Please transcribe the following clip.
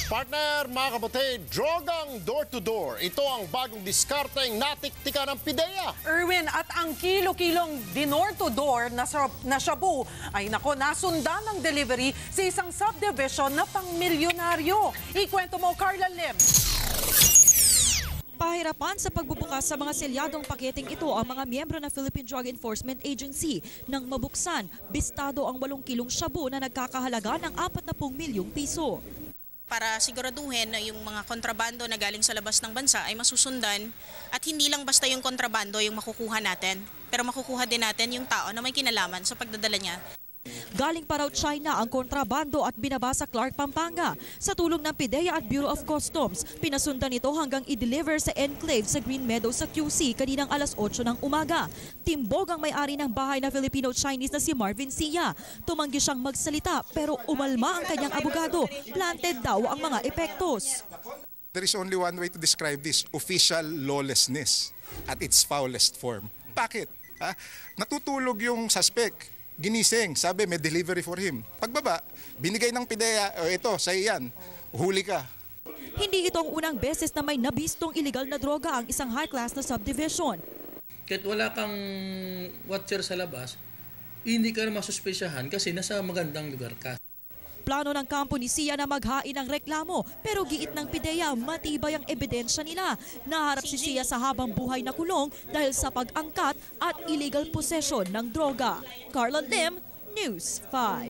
Partner, mga kapatid, drogang door-to-door. Ito ang bagong diskarteng natiktika ng PIDEA. Erwin, at ang kilo-kilong dinor-to-door na shabu ay nasundan ng delivery sa isang subdivision na pang-milyonaryo. Ikwento mo, Carla Lim. Pahirapan sa pagbubukas sa mga selyadong paketeng ito ang mga miyembro ng Philippine Drug Enforcement Agency nang mabuksan, bistado ang 8 kilong shabu na nagkakahalaga ng 40 milyong piso. Para siguraduhin na yung mga kontrabando na galing sa labas ng bansa ay masusundan at hindi lang basta yung kontrabando yung makukuha natin, pero makukuha din natin yung tao na may kinalaman sa pagdadala niya. Galing pa raw China ang kontrabando at binaba sa Clark, Pampanga. Sa tulong ng PIDEA at Bureau of Customs, pinasundan ito hanggang i-deliver sa enclave sa Green Meadows sa QC kaninang alas 8 ng umaga. Timbog ang may-ari ng bahay na Filipino-Chinese na si Marvin Sia. Tumanggi siyang magsalita pero umalma ang kanyang abogado. Planted daw ang mga epektos. There is only one way to describe this: official lawlessness at its foulest form. Bakit? Natutulog yung suspect. Ginising, sabi may delivery for him. Pagbaba, binigay ng PIDEA, ito, sa'yo yan, huli ka. Hindi ito ang unang beses na may nabistong illegal na droga ang isang high-class na subdivision. Kahit wala kang watcher sa labas, hindi ka na masuspesyahan kasi nasa magandang lugar ka. Plano ng kampo ni Sia na maghain ng reklamo pero giit ng PIDEA matibay ang ebidensya nila. Naharap si Sia sa habang buhay na kulong dahil sa pag-angkat at illegal possession ng droga. Carla Lim, News 5.